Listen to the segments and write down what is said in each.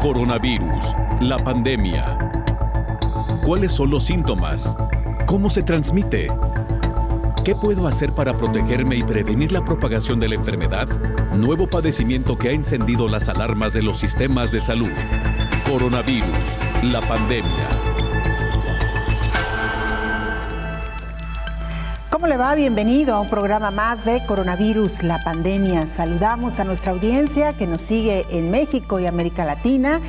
Coronavirus, la pandemia. ¿Cuáles son los síntomas? ¿Cómo se transmite? ¿Qué puedo hacer para protegerme y prevenir la propagación de la enfermedad? Nuevo padecimiento que ha encendido las alarmas de los sistemas de salud. Coronavirus, la pandemia. ¿Cómo le va? Bienvenido a un programa más de Coronavirus, la pandemia. Saludamos a nuestra audiencia que nos sigue en México y América Latina,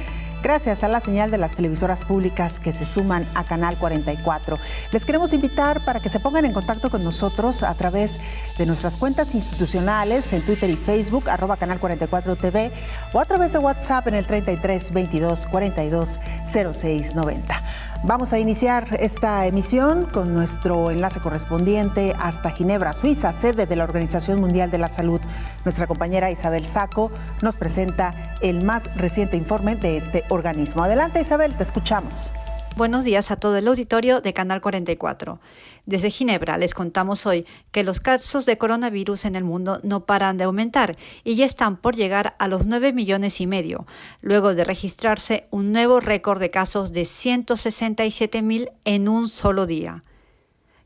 gracias a la señal de las televisoras públicas que se suman a Canal 44. Les queremos invitar para que se pongan en contacto con nosotros a través de nuestras cuentas institucionales en Twitter y Facebook, @Canal 44 TV, o a través de WhatsApp en el 33 22 42 06 90. Vamos a iniciar esta emisión con nuestro enlace correspondiente hasta Ginebra, Suiza, sede de la Organización Mundial de la Salud. Nuestra compañera Isabel Saco nos presenta el más reciente informe de este organismo. Adelante, Isabel, te escuchamos. Buenos días a todo el auditorio de Canal 44. Desde Ginebra les contamos hoy que los casos de coronavirus en el mundo no paran de aumentar y ya están por llegar a los 9,5 millones, luego de registrarse un nuevo récord de casos de 167,000 en un solo día.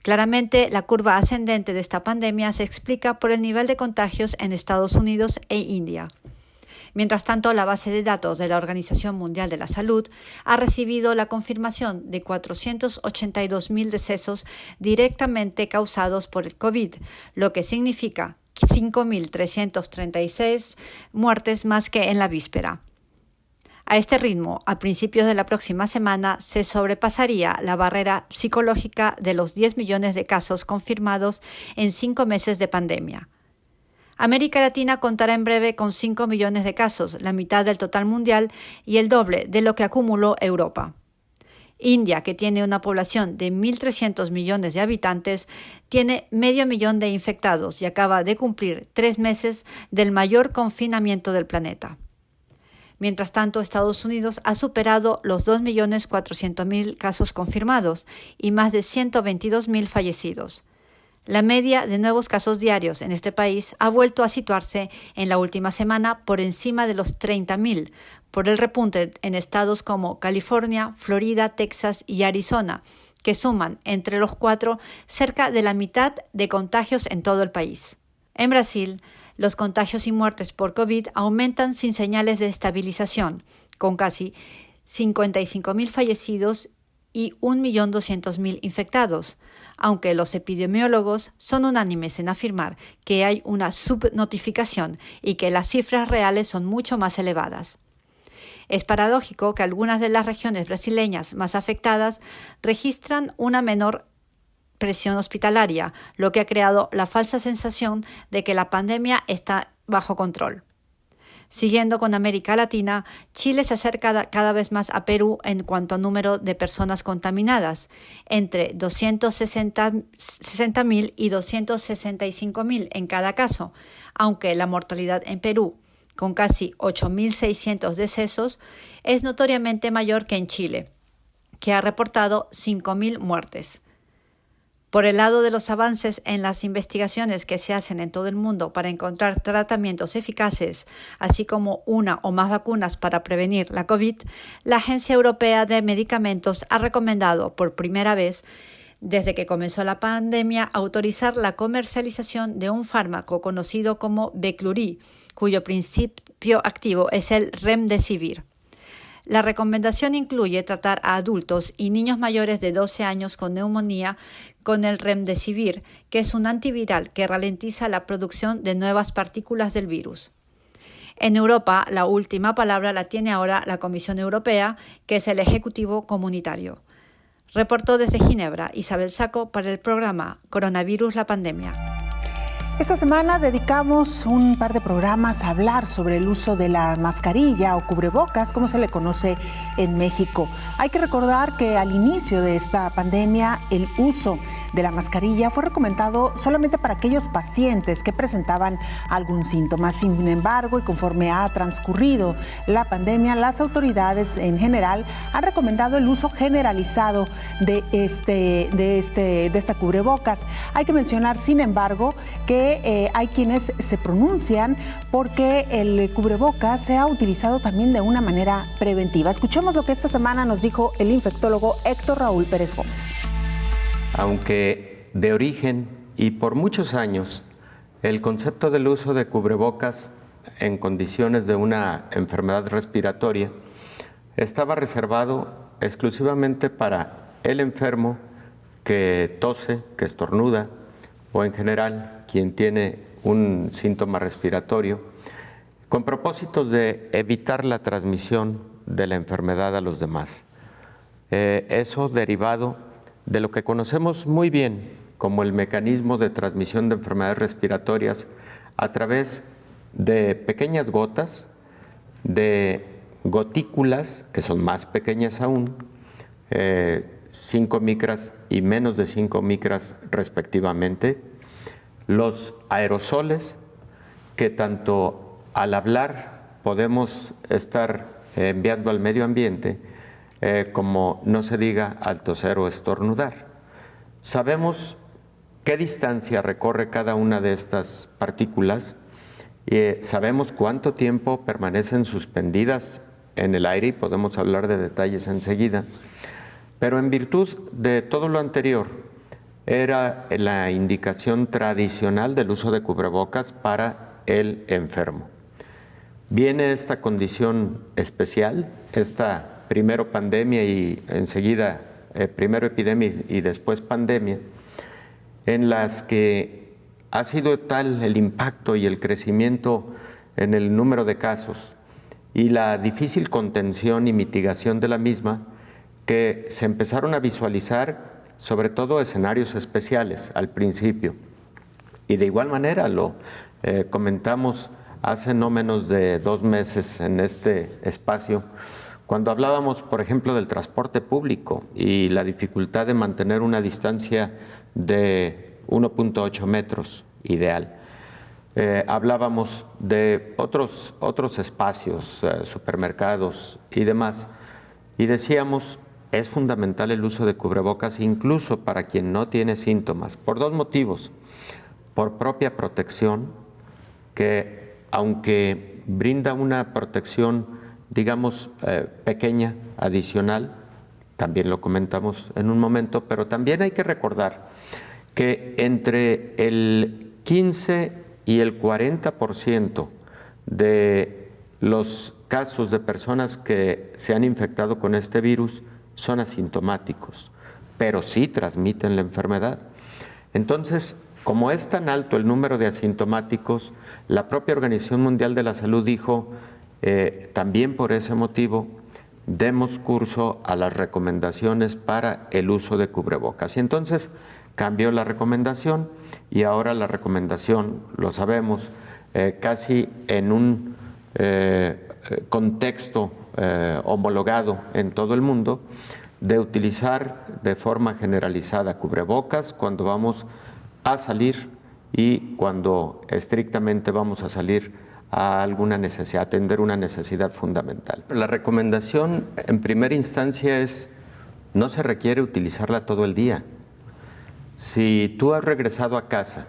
Claramente, la curva ascendente de esta pandemia se explica por el nivel de contagios en Estados Unidos e India. Mientras tanto, la base de datos de la Organización Mundial de la Salud ha recibido la confirmación de 482,000 decesos directamente causados por el COVID, lo que significa 5,336 muertes más que en la víspera. A este ritmo, a principios de la próxima semana, se sobrepasaría la barrera psicológica de los 10 millones de casos confirmados en 5 meses de pandemia. América Latina contará en breve con 5 millones de casos, la mitad del total mundial y el doble de lo que acumuló Europa. India, que tiene una población de 1.300 millones de habitantes, tiene 500,000 de infectados y acaba de cumplir 3 meses del mayor confinamiento del planeta. Mientras tanto, Estados Unidos ha superado los 2,400,000 casos confirmados y más de 122,000 fallecidos. La media de nuevos casos diarios en este país ha vuelto a situarse en la última semana por encima de los 30,000, por el repunte en estados como California, Florida, Texas y Arizona, que suman entre los 4 cerca de la mitad de contagios en todo el país. En Brasil, los contagios y muertes por COVID aumentan sin señales de estabilización, con casi 55,000 fallecidos y 1,200,000 infectados, aunque los epidemiólogos son unánimes en afirmar que hay una subnotificación y que las cifras reales son mucho más elevadas. Es paradójico que algunas de las regiones brasileñas más afectadas registran una menor presión hospitalaria, lo que ha creado la falsa sensación de que la pandemia está bajo control. Siguiendo con América Latina, Chile se acerca cada vez más a Perú en cuanto a número de personas contaminadas, entre 260,000 y 265,000 en cada caso, aunque la mortalidad en Perú, con casi 8,600 decesos, es notoriamente mayor que en Chile, que ha reportado 5,000 muertes. Por el lado de los avances en las investigaciones que se hacen en todo el mundo para encontrar tratamientos eficaces, así como una o más vacunas para prevenir la COVID, la Agencia Europea de Medicamentos ha recomendado por primera vez, desde que comenzó la pandemia, autorizar la comercialización de un fármaco conocido como Veklury, cuyo principio activo es el Remdesivir. La recomendación incluye tratar a adultos y niños mayores de 12 años con neumonía con el Remdesivir, que es un antiviral que ralentiza la producción de nuevas partículas del virus. En Europa, la última palabra la tiene ahora la Comisión Europea, que es el Ejecutivo Comunitario. Reportó desde Ginebra Isabel Saco para el programa Coronavirus, la pandemia. Esta semana dedicamos un par de programas a hablar sobre el uso de la mascarilla o cubrebocas, como se le conoce en México. Hay que recordar que al inicio de esta pandemia, el uso de la mascarilla fue recomendado solamente para aquellos pacientes que presentaban algún síntoma. Sin embargo, y conforme ha transcurrido la pandemia, las autoridades en general han recomendado el uso generalizado de esta cubrebocas. Hay que mencionar, sin embargo, que hay quienes se pronuncian porque el cubrebocas se ha utilizado también de una manera preventiva. Escuchemos lo que esta semana nos dijo el infectólogo Héctor Raúl Pérez Gómez. Aunque de origen y por muchos años el concepto del uso de cubrebocas en condiciones de una enfermedad respiratoria estaba reservado exclusivamente para el enfermo que tose, que estornuda, o en general quien tiene un síntoma respiratorio, con propósitos de evitar la transmisión de la enfermedad a los demás. Eso derivado de lo que conocemos muy bien como el mecanismo de transmisión de enfermedades respiratorias a través de pequeñas gotas, de gotículas, que son más pequeñas aún, 5 micras y menos de 5 micras respectivamente, los aerosoles, que tanto al hablar podemos estar enviando al medio ambiente, como no se diga al toser o estornudar. Sabemos qué distancia recorre cada una de estas partículas y sabemos cuánto tiempo permanecen suspendidas en el aire y podemos hablar de detalles enseguida. Pero en virtud de todo lo anterior, era la indicación tradicional del uso de cubrebocas para el enfermo. Viene esta condición especial, esta primero pandemia y enseguida primero epidemia y después pandemia, en las que ha sido tal el impacto y el crecimiento en el número de casos y la difícil contención y mitigación de la misma, que se empezaron a visualizar sobre todo escenarios especiales al principio. Y de igual manera lo comentamos hace no menos de 2 meses en este espacio, cuando hablábamos, por ejemplo, del transporte público y la dificultad de mantener una distancia de 1.8 metros ideal. Hablábamos de otros espacios, supermercados y demás, y decíamos, es fundamental el uso de cubrebocas incluso para quien no tiene síntomas, por 2 motivos. Por propia protección, que aunque brinda una protección, digamos, pequeña, adicional, también lo comentamos en un momento, pero también hay que recordar que entre el 15 y el 40% de los casos de personas que se han infectado con este virus son asintomáticos, pero sí transmiten la enfermedad. Entonces, como es tan alto el número de asintomáticos, la propia Organización Mundial de la Salud dijo, también por ese motivo, demos curso a las recomendaciones para el uso de cubrebocas. Y entonces cambió la recomendación y ahora la recomendación, lo sabemos, casi en un contexto homologado en todo el mundo, de utilizar de forma generalizada cubrebocas cuando vamos a salir y cuando estrictamente vamos a salir a alguna necesidad, atender una necesidad fundamental. La recomendación en primera instancia es, no se requiere utilizarla todo el día. Si tú has regresado a casa,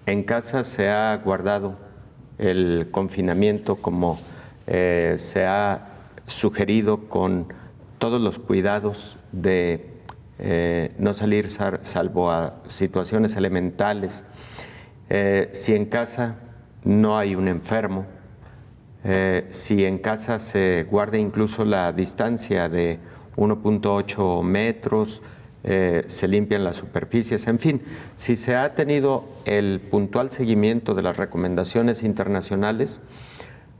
en casa se ha guardado el confinamiento como se ha sugerido con todos los cuidados de no salir salvo a situaciones elementales. Si en casa no hay un enfermo, si en casa se guarda incluso la distancia de 1.8 metros, se limpian las superficies, en fin, si se ha tenido el puntual seguimiento de las recomendaciones internacionales,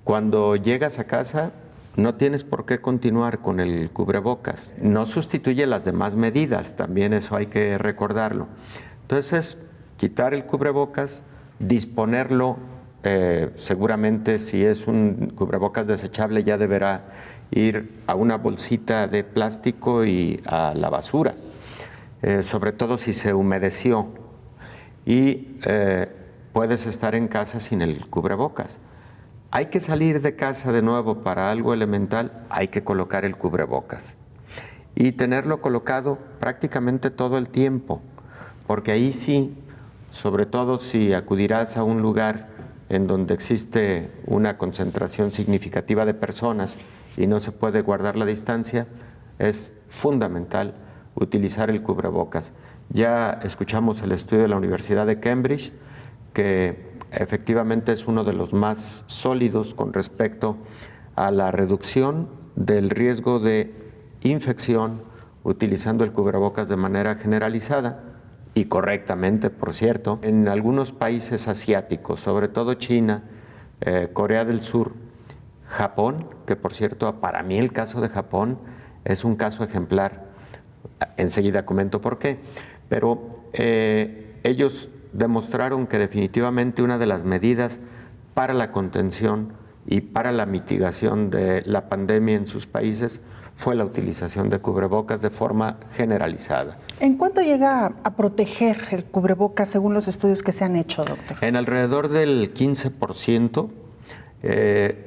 cuando llegas a casa no tienes por qué continuar con el cubrebocas. No sustituye las demás medidas, también eso hay que recordarlo. Entonces, quitar el cubrebocas, disponerlo, seguramente si es un cubrebocas desechable ya deberá ir a una bolsita de plástico y a la basura. sobre todo si se humedeció y puedes estar en casa sin el cubrebocas. Hay que salir de casa de nuevo para algo elemental, hay que colocar el cubrebocas y tenerlo colocado prácticamente todo el tiempo, porque ahí sí, sobre todo si acudirás a un lugar en donde existe una concentración significativa de personas y no se puede guardar la distancia, es fundamental utilizar el cubrebocas. Ya escuchamos el estudio de la Universidad de Cambridge, que efectivamente es uno de los más sólidos con respecto a la reducción del riesgo de infección utilizando el cubrebocas de manera generalizada y correctamente, por cierto. En algunos países asiáticos, sobre todo China, Corea del Sur, Japón, que por cierto, para mí el caso de Japón es un caso ejemplar. Enseguida comento por qué, pero ellos demostraron que definitivamente una de las medidas para la contención y para la mitigación de la pandemia en sus países fue la utilización de cubrebocas de forma generalizada. ¿En cuánto llega a proteger el cubrebocas según los estudios que se han hecho, doctor? En alrededor del 15%.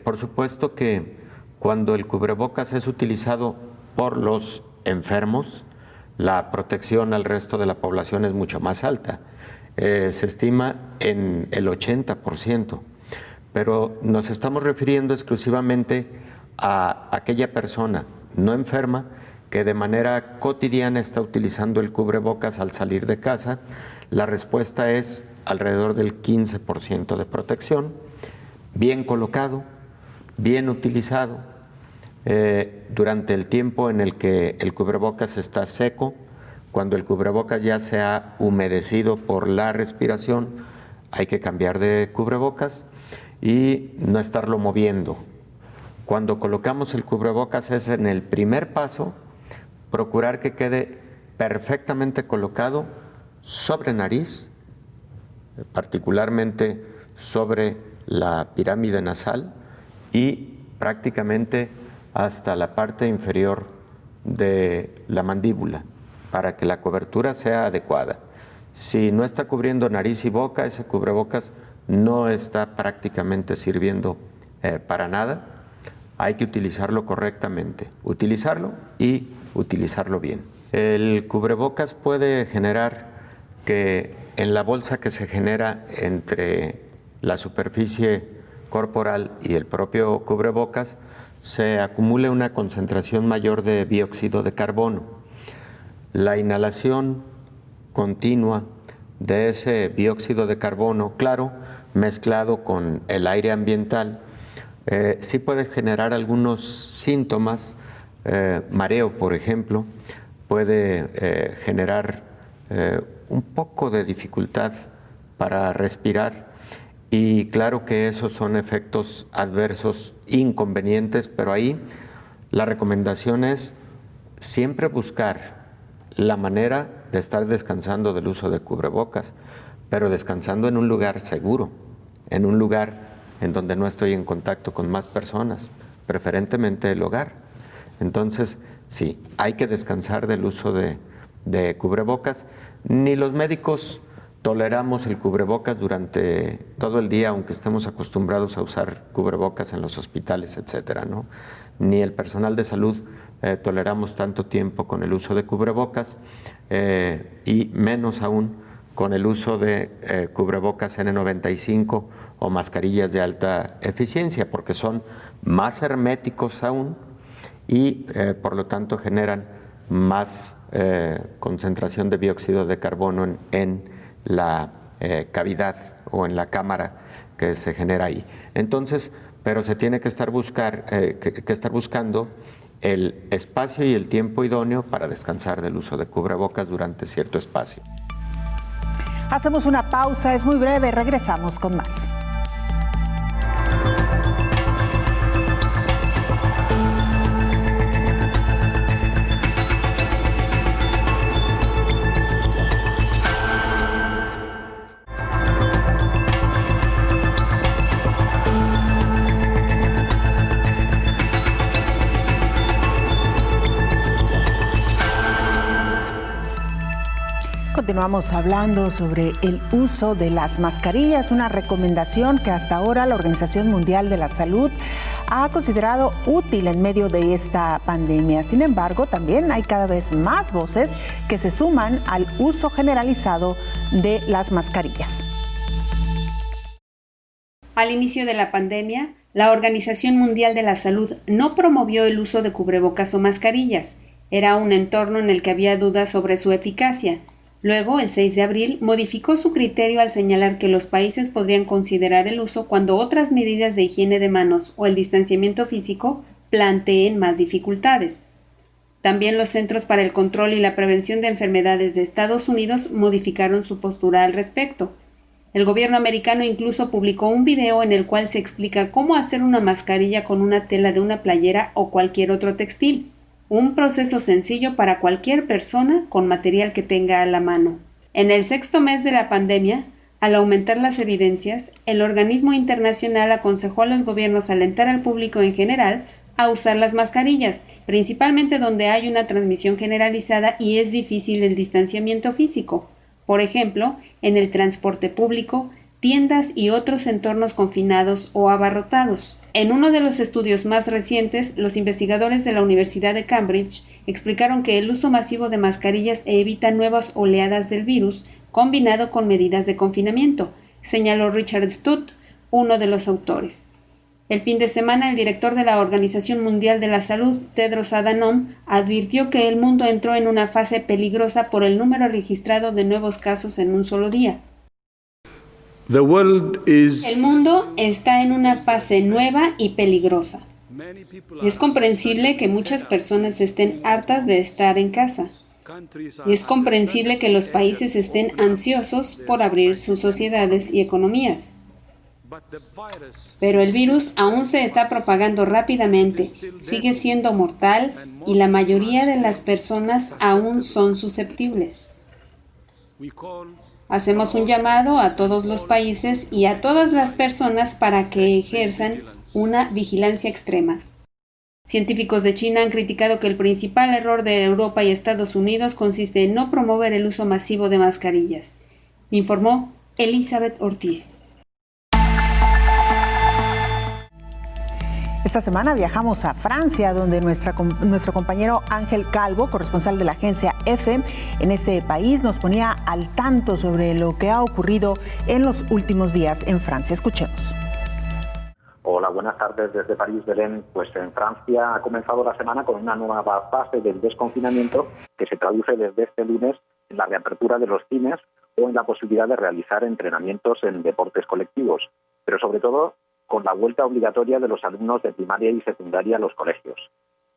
Por supuesto que cuando el cubrebocas es utilizado por los enfermos, la protección al resto de la población es mucho más alta. Se estima en el 80%, pero nos estamos refiriendo exclusivamente a aquella persona no enferma que de manera cotidiana está utilizando el cubrebocas al salir de casa. La respuesta es alrededor del 15% de protección, bien colocado, bien utilizado, durante el tiempo en el que el cubrebocas está seco. Cuando el cubrebocas ya se ha humedecido por la respiración, hay que cambiar de cubrebocas y no estarlo moviendo. Cuando colocamos el cubrebocas es en el primer paso, procurar que quede perfectamente colocado sobre nariz, particularmente sobre la pirámide nasal y prácticamente hasta la parte inferior de la mandíbula, para que la cobertura sea adecuada. Si no está cubriendo nariz y boca, ese cubrebocas no está prácticamente sirviendo para nada. Hay que utilizarlo correctamente, utilizarlo y utilizarlo bien. El cubrebocas puede generar que en la bolsa que se genera entre la superficie corporal y el propio cubrebocas se acumule una concentración mayor de dióxido de carbono. La inhalación continua de ese dióxido de carbono, claro, mezclado con el aire ambiental, sí puede generar algunos síntomas, mareo, por ejemplo, puede generar un poco de dificultad para respirar y claro que esos son efectos adversos inconvenientes, pero ahí la recomendación es siempre buscar la manera de estar descansando del uso de cubrebocas, pero descansando en un lugar seguro, en un lugar en donde no estoy en contacto con más personas, preferentemente el hogar. Entonces, sí, hay que descansar del uso de cubrebocas. Ni los médicos toleramos el cubrebocas durante todo el día, aunque estemos acostumbrados a usar cubrebocas en los hospitales, etcétera, ¿no? Ni el personal de salud toleramos tanto tiempo con el uso de cubrebocas y menos aún con el uso de cubrebocas N95 o mascarillas de alta eficiencia, porque son más herméticos aún y por lo tanto generan más concentración de dióxido de carbono en la cavidad o en la cámara que se genera ahí. Entonces, pero se tiene que estar buscando el espacio y el tiempo idóneo para descansar del uso de cubrebocas durante cierto espacio. Hacemos una pausa, es muy breve, regresamos con más. continuamos hablando sobre el uso de las mascarillas, una recomendación que hasta ahora la Organización Mundial de la Salud ha considerado útil en medio de esta pandemia. Sin embargo, también hay cada vez más voces que se suman al uso generalizado de las mascarillas. Al inicio de la pandemia, la Organización Mundial de la Salud no promovió el uso de cubrebocas o mascarillas. Era un entorno en el que había dudas sobre su eficacia. Luego, el 6 de abril, modificó su criterio al señalar que los países podrían considerar el uso cuando otras medidas de higiene de manos o el distanciamiento físico planteen más dificultades. También los Centros para el Control y la Prevención de Enfermedades de Estados Unidos modificaron su postura al respecto. El gobierno americano incluso publicó un video en el cual se explica cómo hacer una mascarilla con una tela de una playera o cualquier otro textil. Un proceso sencillo para cualquier persona con material que tenga a la mano. En el 6º mes de la pandemia, al aumentar las evidencias, el organismo internacional aconsejó a los gobiernos alentar al público en general a usar las mascarillas, principalmente donde hay una transmisión generalizada y es difícil el distanciamiento físico. Por ejemplo, en el transporte público, tiendas y otros entornos confinados o abarrotados. En uno de los estudios más recientes, los investigadores de la Universidad de Cambridge explicaron que el uso masivo de mascarillas evita nuevas oleadas del virus, combinado con medidas de confinamiento, señaló Richard Stutt, uno de los autores. El fin de semana, el director de la Organización Mundial de la Salud, Tedros Adhanom, advirtió que el mundo entró en una fase peligrosa por el número registrado de nuevos casos en un solo día. El mundo está en una fase nueva y peligrosa. Es comprensible que muchas personas estén hartas de estar en casa. Y es comprensible que los países estén ansiosos por abrir sus sociedades y economías. Pero el virus aún se está propagando rápidamente, sigue siendo mortal y la mayoría de las personas aún son susceptibles. Hacemos un llamado a todos los países y a todas las personas para que ejerzan una vigilancia extrema. Científicos de China han criticado que el principal error de Europa y Estados Unidos consiste en no promover el uso masivo de mascarillas, informó Elizabeth Ortiz. Esta semana viajamos a Francia, donde nuestro compañero Ángel Calvo, corresponsal de la agencia EFE en ese país, nos ponía al tanto sobre lo que ha ocurrido en los últimos días en Francia. Escuchemos. Hola, buenas tardes desde París, Belén. Pues en Francia ha comenzado la semana con una nueva fase del desconfinamiento que se traduce desde este lunes en la reapertura de los cines o en la posibilidad de realizar entrenamientos en deportes colectivos, pero sobre todo con la vuelta obligatoria de los alumnos de primaria y secundaria a los colegios.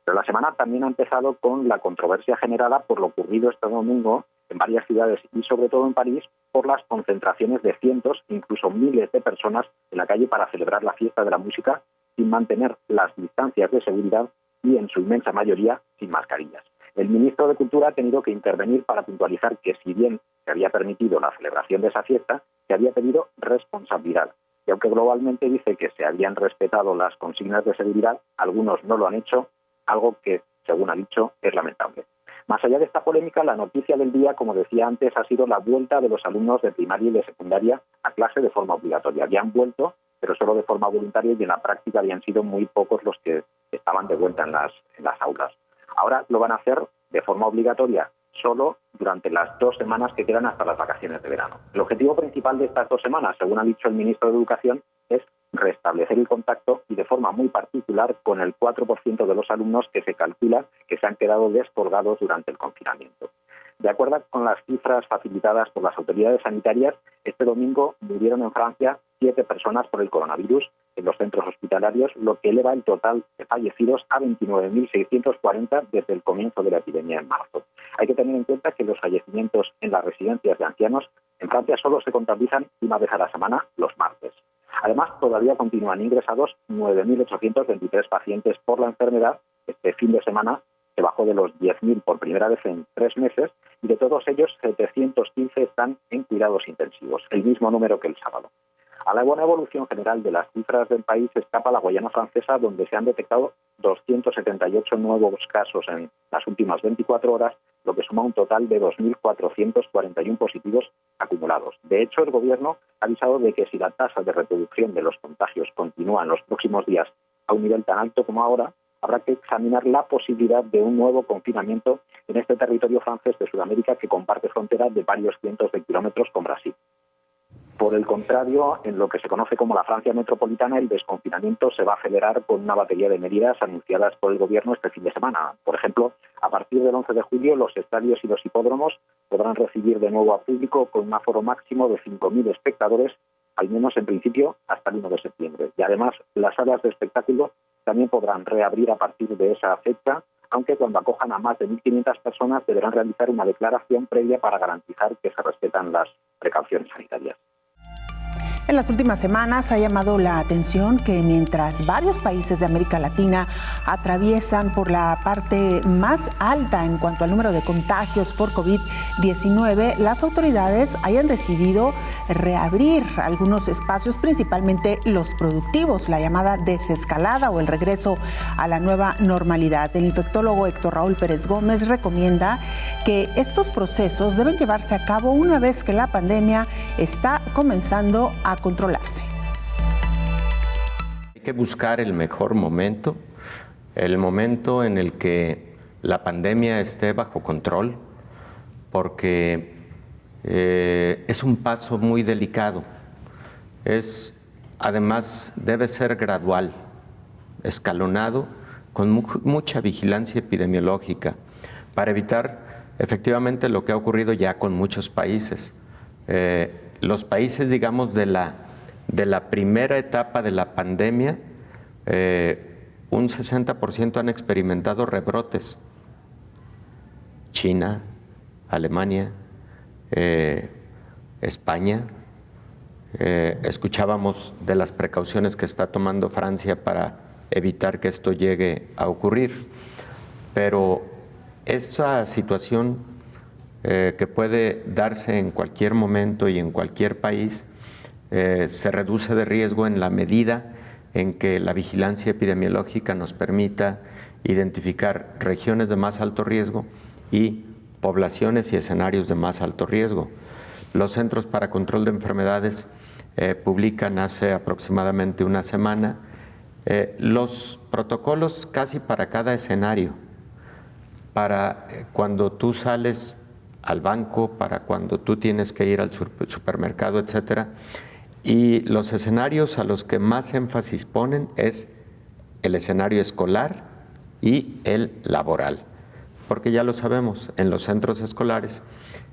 Pero la semana también ha empezado con la controversia generada por lo ocurrido este domingo en varias ciudades y sobre todo en París por las concentraciones de cientos, incluso miles de personas en la calle para celebrar la fiesta de la música sin mantener las distancias de seguridad y en su inmensa mayoría sin mascarillas. El ministro de Cultura ha tenido que intervenir para puntualizar que si bien se había permitido la celebración de esa fiesta, se había pedido responsabilidad. Y aunque globalmente dice que se habían respetado las consignas de seguridad, algunos no lo han hecho, algo que, según ha dicho, es lamentable. Más allá de esta polémica, la noticia del día, como decía antes, ha sido la vuelta de los alumnos de primaria y de secundaria a clase de forma obligatoria. Ya han vuelto, pero solo de forma voluntaria y en la práctica habían sido muy pocos los que estaban de vuelta en las aulas. Ahora lo van a hacer de forma obligatoria solo durante las 2 semanas que quedan hasta las vacaciones de verano. El objetivo principal de estas 2 semanas, según ha dicho el ministro de Educación, es restablecer el contacto y de forma muy particular con el 4% de los alumnos que se calcula que se han quedado descolgados durante el confinamiento. De acuerdo con las cifras facilitadas por las autoridades sanitarias, este domingo murieron en Francia 7 personas por el coronavirus en los centros hospitalarios, lo que eleva el total de fallecidos a 29.640 desde el comienzo de la epidemia en marzo. Hay que tener en cuenta que los fallecimientos en las residencias de ancianos en Francia solo se contabilizan una vez a la semana, los martes. Además, todavía continúan ingresados 9.823 pacientes por la enfermedad. Este fin de semana se bajó de los 10.000 por primera vez en 3 meses y de todos ellos 715 están en cuidados intensivos, el mismo número que el sábado. A la buena evolución general de las cifras del país escapa la Guayana Francesa, donde se han detectado 278 nuevos casos en las últimas 24 horas lo que suma un total de 2.441 positivos acumulados. De hecho, el Gobierno ha avisado de que si la tasa de reproducción de los contagios continúa en los próximos días a un nivel tan alto como ahora, habrá que examinar la posibilidad de un nuevo confinamiento en este territorio francés de Sudamérica que comparte fronteras de varios cientos de kilómetros con Brasil. Por el contrario, en lo que se conoce como la Francia metropolitana, el desconfinamiento se va a acelerar con una batería de medidas anunciadas por el Gobierno este fin de semana. Por ejemplo, a partir del 11 de julio, los estadios y los hipódromos podrán recibir de nuevo a público con un aforo máximo de 5.000 espectadores, al menos en principio hasta el 1 de septiembre. Y además, las salas de espectáculo también podrán reabrir a partir de esa fecha, aunque cuando acojan a más de 1.500 personas deberán realizar una declaración previa para garantizar que se respetan las precauciones sanitarias. En las últimas semanas ha llamado la atención que mientras varios países de América Latina atraviesan por la parte más alta en cuanto al número de contagios por COVID-19, las autoridades hayan decidido reabrir algunos espacios, principalmente los productivos, la llamada desescalada o el regreso a la nueva normalidad. El infectólogo Héctor Raúl Pérez Gómez recomienda que estos procesos deben llevarse a cabo una vez que la pandemia está comenzando a controlarse. Hay que buscar el mejor momento, el momento en el que la pandemia esté bajo control, porque es un paso muy delicado. Además, debe ser gradual, escalonado, con mucha vigilancia epidemiológica, para evitar efectivamente lo que ha ocurrido ya con muchos países. Los países, digamos, de la primera etapa de la pandemia, un 60% han experimentado rebrotes. China, Alemania, España. Escuchábamos de las precauciones que está tomando Francia para evitar que esto llegue a ocurrir. Pero esa situación que puede darse en cualquier momento y en cualquier país, se reduce de riesgo en la medida en que la vigilancia epidemiológica nos permita identificar regiones de más alto riesgo y poblaciones y escenarios de más alto riesgo. Los Centros para Control de Enfermedades publican hace aproximadamente una semana los protocolos casi para cada escenario, para cuando tú sales al banco, para cuando tú tienes que ir al supermercado, etcétera. Y los escenarios a los que más énfasis ponen es el escenario escolar y el laboral. Porque ya lo sabemos, en los centros escolares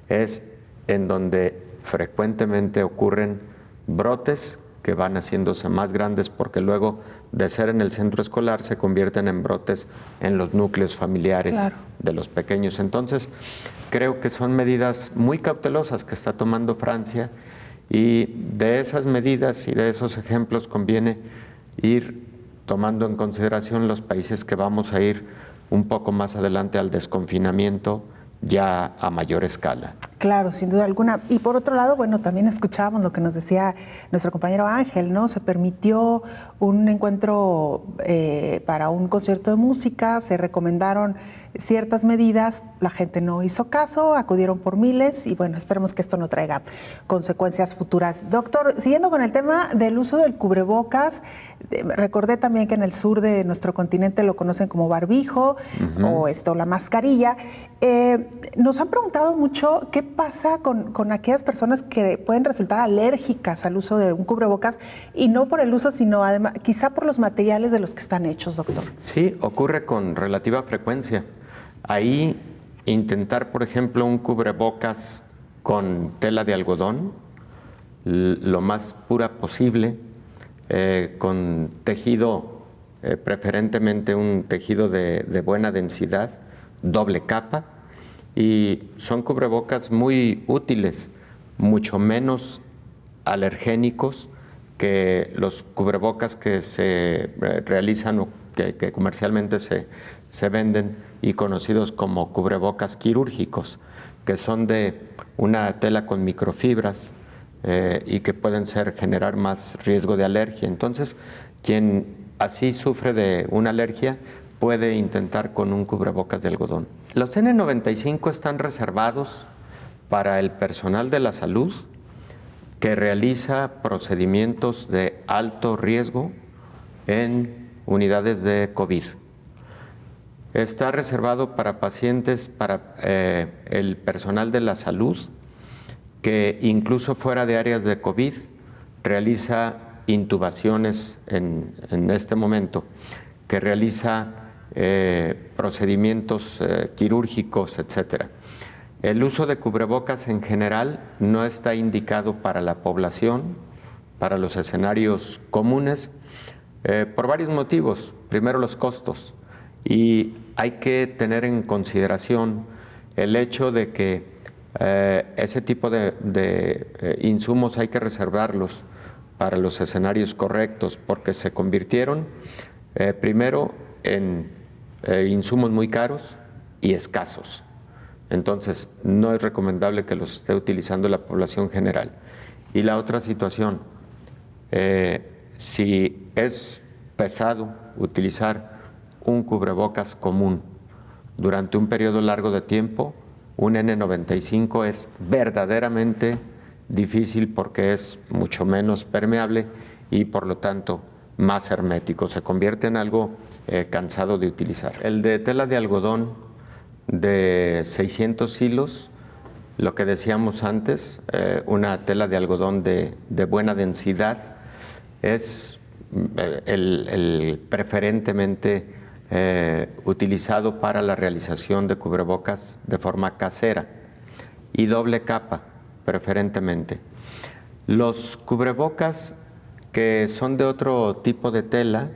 es en donde frecuentemente ocurren brotes que van haciéndose más grandes porque luego de ser en el centro escolar se convierten en brotes en los núcleos familiares de los pequeños. Entonces, creo que son medidas muy cautelosas que está tomando Francia y de esas medidas y de esos ejemplos conviene ir tomando en consideración los países que vamos a ir un poco más adelante al desconfinamiento ya a mayor escala. Claro, sin duda alguna. Y por otro lado, bueno, también escuchábamos lo que nos decía nuestro compañero Ángel, ¿no? Se permitió un encuentro para un concierto de música, se recomendaron ciertas medidas, la gente no hizo caso, acudieron por miles y bueno, esperemos que esto no traiga consecuencias futuras. Doctor, siguiendo con el tema del uso del cubrebocas, recordé también que en el sur de nuestro continente lo conocen como barbijo o la mascarilla. Nos han preguntado mucho qué pasa con aquellas personas que pueden resultar alérgicas al uso de un cubrebocas y no por el uso, sino además quizá por los materiales de los que están hechos, doctor. Sí, ocurre con relativa frecuencia. Ahí intentar, por ejemplo, un cubrebocas con tela de algodón, lo más pura posible, con tejido, preferentemente un tejido de buena densidad, doble capa, y son cubrebocas muy útiles, mucho menos alergénicos que los cubrebocas que se realizan o que comercialmente se venden y conocidos como cubrebocas quirúrgicos, que son de una tela con microfibras y que pueden generar más riesgo de alergia. Entonces, quien así sufre de una alergia puede intentar con un cubrebocas de algodón. Los N95 están reservados para el personal de la salud que realiza procedimientos de alto riesgo en unidades de COVID. Está reservado para pacientes, para el personal de la salud que incluso fuera de áreas de COVID realiza intubaciones en este momento, que realiza procedimientos quirúrgicos, etc. El uso de cubrebocas en general no está indicado para la población, para los escenarios comunes, por varios motivos. Primero, los costos. Y hay que tener en consideración el hecho de que ese tipo de insumos hay que reservarlos para los escenarios correctos, porque se convirtieron primero en insumos muy caros y escasos. Entonces, no es recomendable que los esté utilizando la población general. Y la otra situación, si es pesado utilizar un cubrebocas común durante un periodo largo de tiempo, un N95 es verdaderamente difícil porque es mucho menos permeable y por lo tanto más hermético. Se convierte en algo cansado de utilizar. El de tela de algodón de 600 hilos, lo que decíamos antes, una tela de algodón de buena densidad, es el preferentemente utilizado para la realización de cubrebocas de forma casera y doble capa, preferentemente. Los cubrebocas que son de otro tipo de tela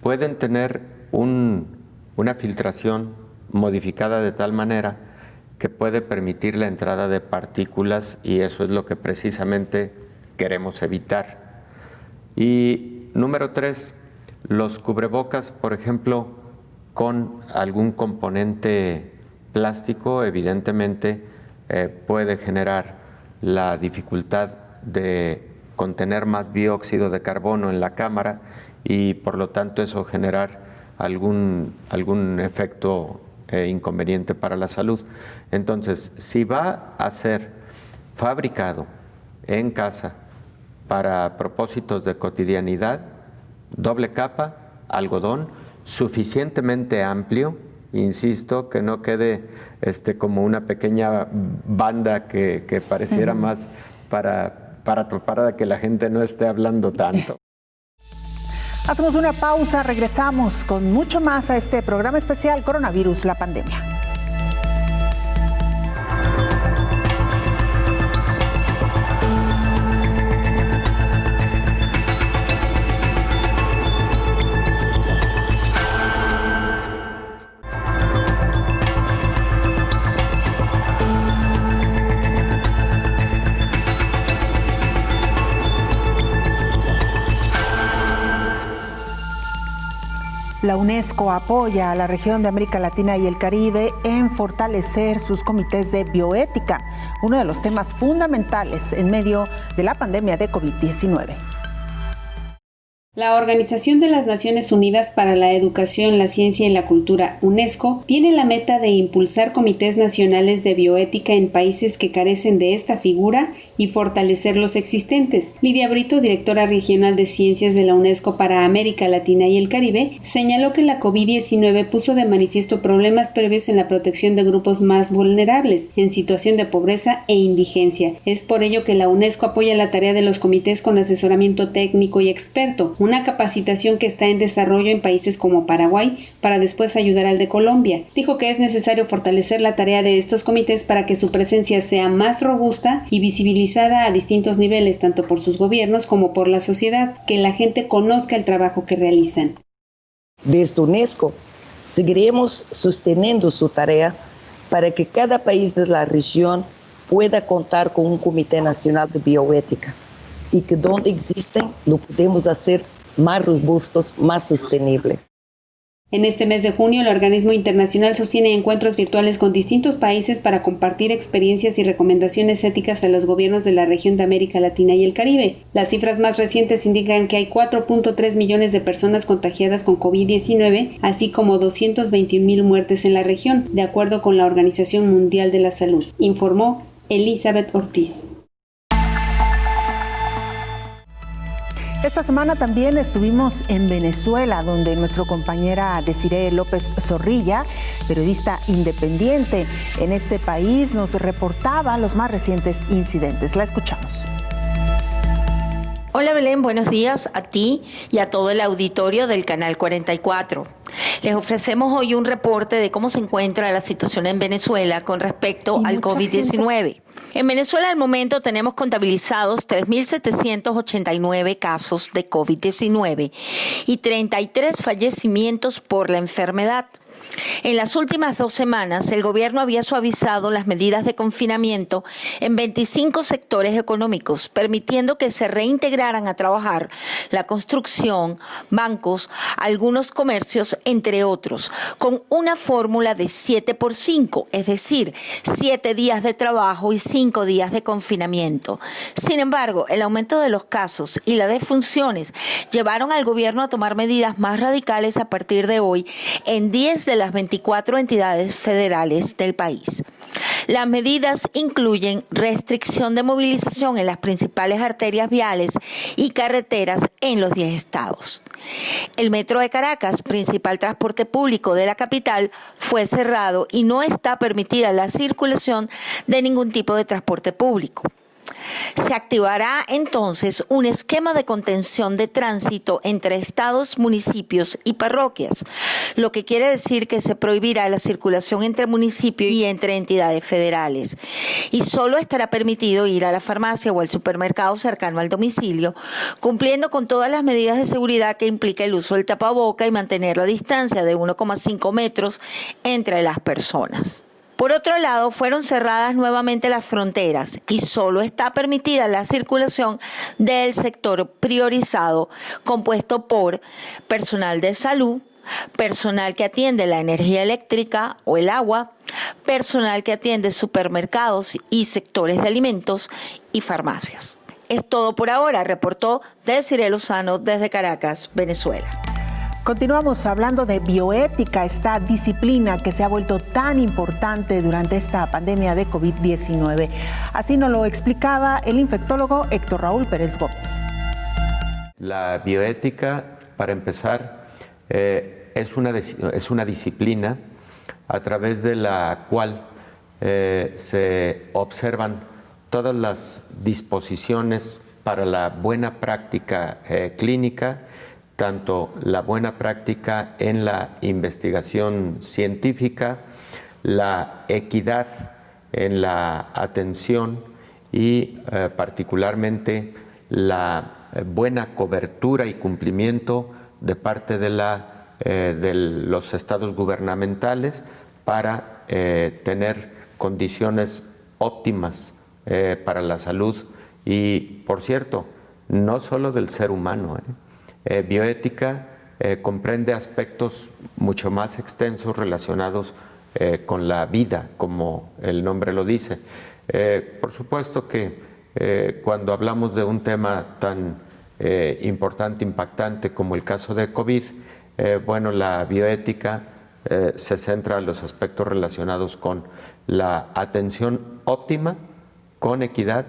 pueden tener una filtración modificada de tal manera que puede permitir la entrada de partículas y eso es lo que precisamente queremos evitar. Y número 3, los cubrebocas, por ejemplo, con algún componente plástico, evidentemente puede generar la dificultad de contener más dióxido de carbono en la cámara y por lo tanto eso generar algún efecto inconveniente para la salud. Entonces, si va a ser fabricado en casa para propósitos de cotidianidad, doble capa, algodón, suficientemente amplio, insisto, que no quede como una pequeña banda que pareciera más para que la gente no esté hablando tanto. Hacemos una pausa, regresamos con mucho más a este programa especial Coronavirus, la pandemia. La UNESCO apoya a la región de América Latina y el Caribe en fortalecer sus comités de bioética, uno de los temas fundamentales en medio de la pandemia de COVID-19. La Organización de las Naciones Unidas para la Educación, la Ciencia y la Cultura, UNESCO, tiene la meta de impulsar comités nacionales de bioética en países que carecen de esta figura y fortalecer los existentes. Lidia Brito, directora regional de Ciencias de la UNESCO para América Latina y el Caribe, señaló que la COVID-19 puso de manifiesto problemas previos en la protección de grupos más vulnerables, en situación de pobreza e indigencia. Es por ello que la UNESCO apoya la tarea de los comités con asesoramiento técnico y experto, una capacitación que está en desarrollo en países como Paraguay para después ayudar al de Colombia. Dijo que es necesario fortalecer la tarea de estos comités para que su presencia sea más robusta y visibilizada a distintos niveles, tanto por sus gobiernos como por la sociedad, que la gente conozca el trabajo que realizan. Desde UNESCO, seguiremos sosteniendo su tarea para que cada país de la región pueda contar con un Comité Nacional de Bioética y que donde existen lo podemos hacer más robustos, más sostenibles. En este mes de junio, el organismo internacional sostiene encuentros virtuales con distintos países para compartir experiencias y recomendaciones éticas a los gobiernos de la región de América Latina y el Caribe. Las cifras más recientes indican que hay 4.3 millones de personas contagiadas con COVID-19, así como 221,000 muertes en la región, de acuerdo con la Organización Mundial de la Salud, informó Elizabeth Ortiz. Esta semana también estuvimos en Venezuela, donde nuestra compañera Desiree López Zorrilla, periodista independiente en este país, nos reportaba los más recientes incidentes. La escuchamos. Hola Belén, buenos días a ti y a todo el auditorio del Canal 44. Les ofrecemos hoy un reporte de cómo se encuentra la situación en Venezuela con respecto al COVID-19. En Venezuela al momento tenemos contabilizados 3.789 casos de COVID-19 y 33 fallecimientos por la enfermedad. En las últimas 2 semanas, el gobierno había suavizado las medidas de confinamiento en 25 sectores económicos, permitiendo que se reintegraran a trabajar la construcción, bancos, algunos comercios, entre otros, con una fórmula de 7x5, es decir, 7 días de trabajo y 5 días de confinamiento. Sin embargo, el aumento de los casos y las defunciones llevaron al gobierno a tomar medidas más radicales a partir de hoy en 10 de las 24 entidades federales del país. Las medidas incluyen restricción de movilización en las principales arterias viales y carreteras en los 10 estados. El Metro de Caracas, principal transporte público de la capital, fue cerrado y no está permitida la circulación de ningún tipo de transporte público. Se activará entonces un esquema de contención de tránsito entre estados, municipios y parroquias, lo que quiere decir que se prohibirá la circulación entre municipios y entre entidades federales. Y solo estará permitido ir a la farmacia o al supermercado cercano al domicilio, cumpliendo con todas las medidas de seguridad que implica el uso del tapaboca y mantener la distancia de 1,5 metros entre las personas. Por otro lado, fueron cerradas nuevamente las fronteras y solo está permitida la circulación del sector priorizado, compuesto por personal de salud, personal que atiende la energía eléctrica o el agua, personal que atiende supermercados y sectores de alimentos y farmacias. Es todo por ahora, reportó Desiree Lozano desde Caracas, Venezuela. Continuamos hablando de bioética, esta disciplina que se ha vuelto tan importante durante esta pandemia de COVID-19. Así nos lo explicaba el infectólogo Héctor Raúl Pérez Gómez. La bioética, para empezar, es una disciplina a través de la cual se observan todas las disposiciones para la buena práctica clínica, tanto la buena práctica en la investigación científica, la equidad en la atención y particularmente la buena cobertura y cumplimiento de parte de los estados gubernamentales para tener condiciones óptimas para la salud y, por cierto, no solo del ser humano. Bioética comprende aspectos mucho más extensos relacionados con la vida, como el nombre lo dice. Por supuesto que cuando hablamos de un tema tan importante, impactante como el caso de COVID, la bioética se centra en los aspectos relacionados con la atención óptima, con equidad,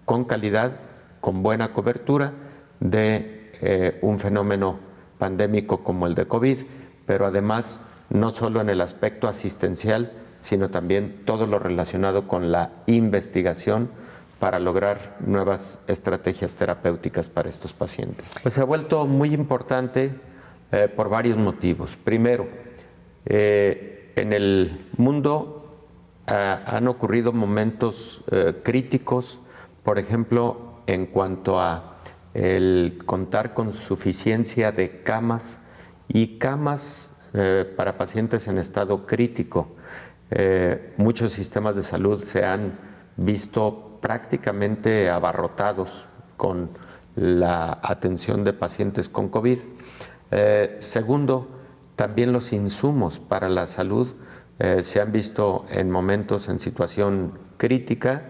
con calidad, con buena cobertura de un fenómeno pandémico como el de COVID, pero además no solo en el aspecto asistencial, sino también todo lo relacionado con la investigación para lograr nuevas estrategias terapéuticas para estos pacientes. Pues se ha vuelto muy importante por varios motivos. Primero, en el mundo han ocurrido momentos críticos, por ejemplo, en cuanto a el contar con suficiencia de camas y camas para pacientes en estado crítico. Muchos sistemas de salud se han visto prácticamente abarrotados con la atención de pacientes con COVID. Segundo, También los insumos para la salud se han visto en momentos en situación crítica.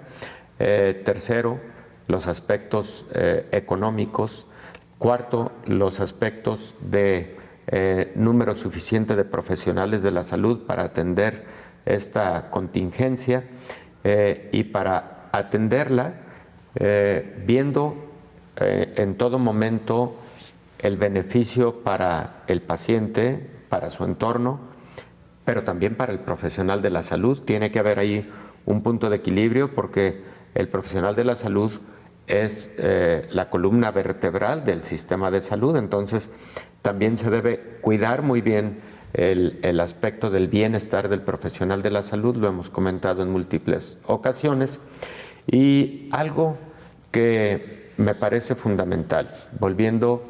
Tercero, los aspectos económicos. Cuarto, los aspectos de número suficiente de profesionales de la salud para atender esta contingencia y para atenderla viendo en todo momento el beneficio para el paciente, para su entorno, pero también para el profesional de la salud. Tiene que haber ahí un punto de equilibrio porque el profesional de la salud es la columna vertebral del sistema de salud, entonces también se debe cuidar muy bien el aspecto del bienestar del profesional de la salud, lo hemos comentado en múltiples ocasiones. Y algo que me parece fundamental, volviendo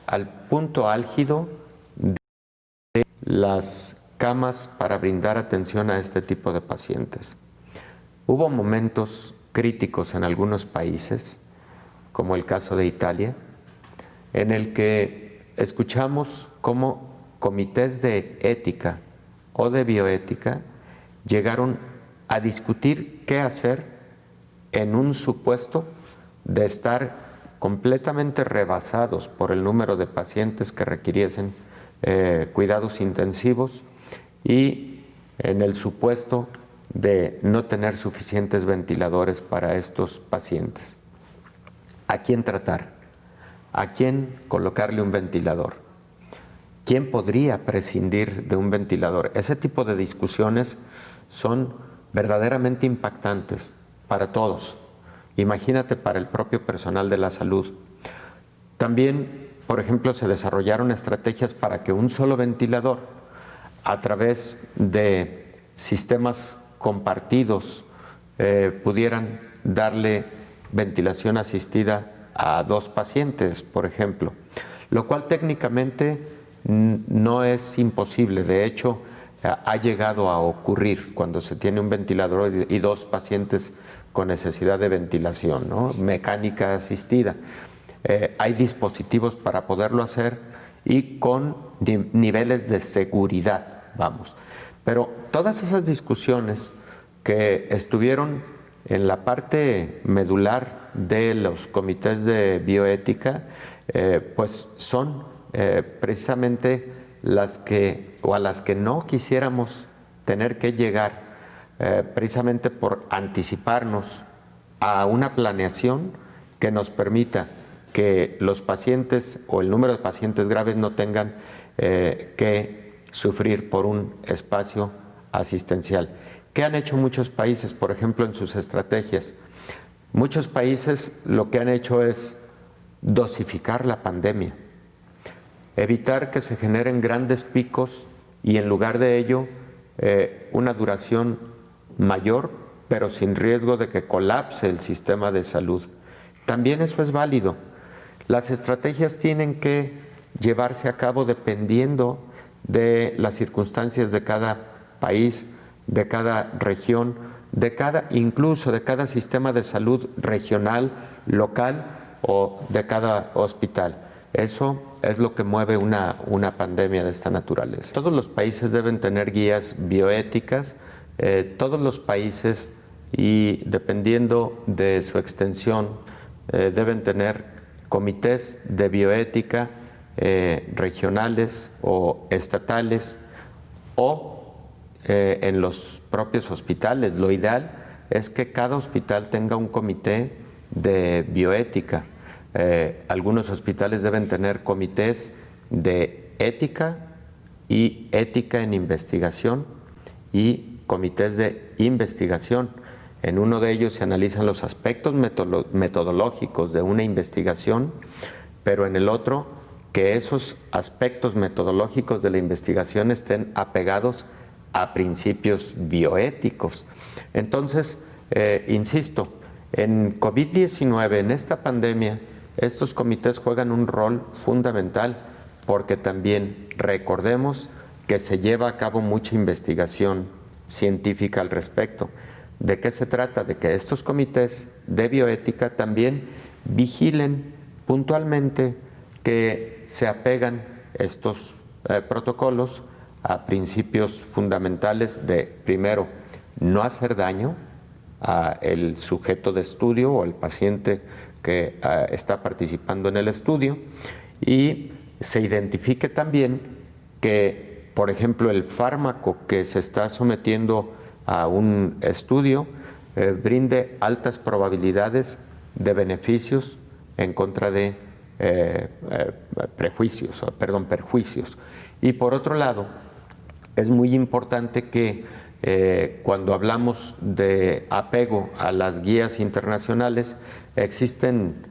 al punto álgido de las camas para brindar atención a este tipo de pacientes. Hubo momentos críticos en algunos países, como el caso de Italia, en el que escuchamos cómo comités de ética o de bioética llegaron a discutir qué hacer en un supuesto de estar completamente rebasados por el número de pacientes que requiriesen cuidados intensivos y en el supuesto de no tener suficientes ventiladores para estos pacientes. ¿A quién tratar? ¿A quién colocarle un ventilador? ¿Quién podría prescindir de un ventilador? Ese tipo de discusiones son verdaderamente impactantes para todos. Imagínate para el propio personal de la salud. También, por ejemplo, se desarrollaron estrategias para que un solo ventilador, a través de sistemas compartidos, pudieran darle ventilación asistida a 2 pacientes, por ejemplo, lo cual técnicamente no es imposible. De hecho, ha llegado a ocurrir cuando se tiene un ventilador y 2 pacientes con necesidad de ventilación, ¿no? Mecánica asistida. Hay dispositivos para poderlo hacer y con niveles de seguridad, vamos. Pero todas esas discusiones que estuvieron en la parte medular de los comités de bioética, pues son precisamente las que, o a las que no quisiéramos tener que llegar, precisamente por anticiparnos a una planeación que nos permita que los pacientes o el número de pacientes graves no tengan que sufrir por un espacio asistencial. ¿Qué han hecho muchos países, por ejemplo, en sus estrategias? Muchos países lo que han hecho es dosificar la pandemia, evitar que se generen grandes picos y en lugar de ello una duración mayor, pero sin riesgo de que colapse el sistema de salud. También eso es válido. Las estrategias tienen que llevarse a cabo dependiendo de las circunstancias de cada país, de cada región, incluso de cada sistema de salud regional, local o de cada hospital. Eso es lo que mueve una pandemia de esta naturaleza. Todos los países deben tener guías bioéticas, todos los países, y dependiendo de su extensión, deben tener comités de bioética regionales o estatales o en los propios hospitales. Lo ideal es que cada hospital tenga un comité de bioética. Algunos hospitales deben tener comités de ética y ética en investigación y comités de investigación. En uno de ellos se analizan los aspectos metodológicos de una investigación, pero en el otro que esos aspectos metodológicos de la investigación estén apegados a principios bioéticos. Entonces, insisto, en COVID-19, en esta pandemia, estos comités juegan un rol fundamental porque también recordemos que se lleva a cabo mucha investigación científica al respecto. ¿De qué se trata? De que estos comités de bioética también vigilen puntualmente que se apegan estos protocolos a principios fundamentales de, primero, no hacer daño al sujeto de estudio o al paciente que está participando en el estudio, y se identifique también que, por ejemplo, el fármaco que se está sometiendo a un estudio brinde altas probabilidades de beneficios en contra de perjuicios. Y por otro lado, es muy importante que cuando hablamos de apego a las guías internacionales, existen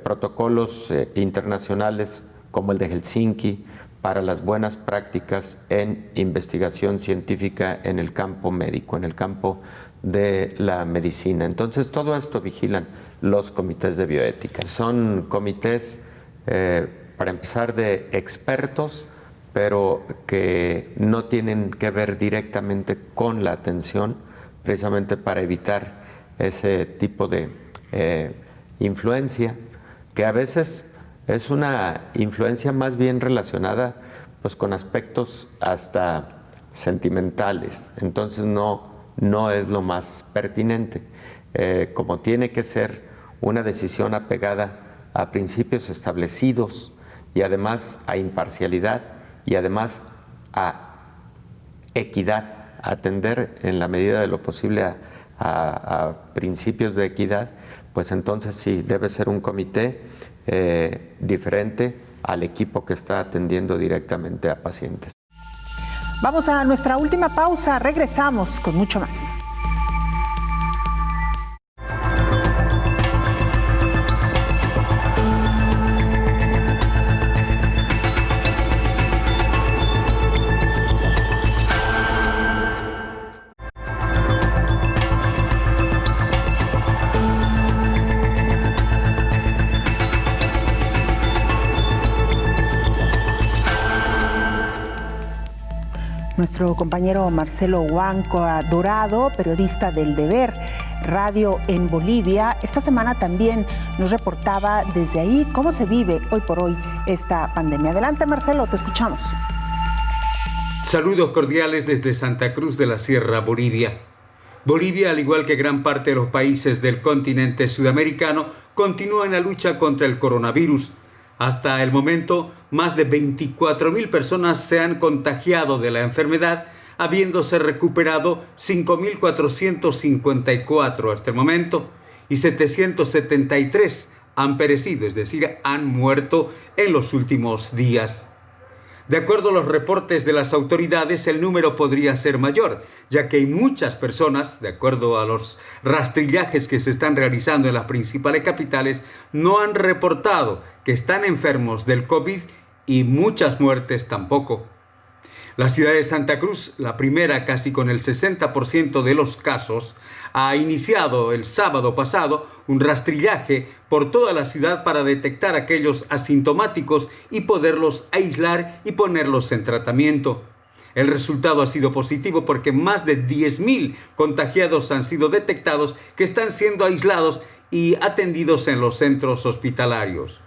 protocolos internacionales como el de Helsinki para las buenas prácticas en investigación científica en el campo médico, en el campo de la medicina. Entonces, todo esto vigilan los comités de bioética. Son comités, para empezar, de expertos, pero que no tienen que ver directamente con la atención, precisamente para evitar ese tipo de influencia, que a veces es una influencia más bien relacionada pues con aspectos hasta sentimentales. Entonces no es lo más pertinente. Como tiene que ser una decisión apegada a principios establecidos y además a imparcialidad y además a equidad, atender en la medida de lo posible a principios de equidad, pues entonces sí debe ser un comité diferente al equipo que está atendiendo directamente a pacientes. Vamos a nuestra última pausa, regresamos con mucho más. Nuestro compañero Marcelo Huanco Dorado, periodista del Deber Radio en Bolivia, esta semana también nos reportaba desde ahí cómo se vive hoy por hoy esta pandemia. Adelante, Marcelo, te escuchamos. Saludos cordiales desde Santa Cruz de la Sierra, Bolivia. Bolivia, al igual que gran parte de los países del continente sudamericano, continúa en la lucha contra el coronavirus. Hasta el momento, más de 24.000 personas se han contagiado de la enfermedad, habiéndose recuperado 5.454 hasta el momento, y 773 han perecido, es decir, han muerto en los últimos días. De acuerdo a los reportes de las autoridades, el número podría ser mayor, ya que hay muchas personas, de acuerdo a los rastrillajes que se están realizando en las principales capitales, no han reportado que están enfermos del COVID y muchas muertes tampoco. La ciudad de Santa Cruz, la primera casi con el 60% de los casos, ha iniciado el sábado pasado un rastrillaje por toda la ciudad para detectar a aquellos asintomáticos y poderlos aislar y ponerlos en tratamiento. El resultado ha sido positivo porque más de 10.000 contagiados han sido detectados que están siendo aislados y atendidos en los centros hospitalarios.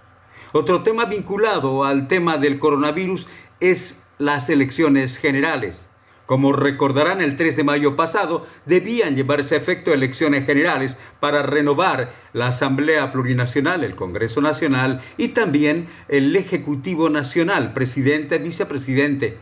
Otro tema vinculado al tema del coronavirus es las elecciones generales. Como recordarán, el 3 de mayo pasado debían llevarse a efecto elecciones generales para renovar la Asamblea Plurinacional, el Congreso Nacional y también el Ejecutivo Nacional, presidente, vicepresidente.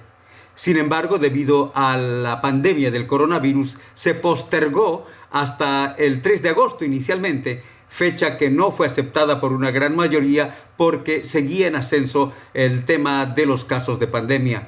Sin embargo, debido a la pandemia del coronavirus, se postergó hasta el 3 de agosto inicialmente, fecha que no fue aceptada por una gran mayoría porque seguía en ascenso el tema de los casos de pandemia.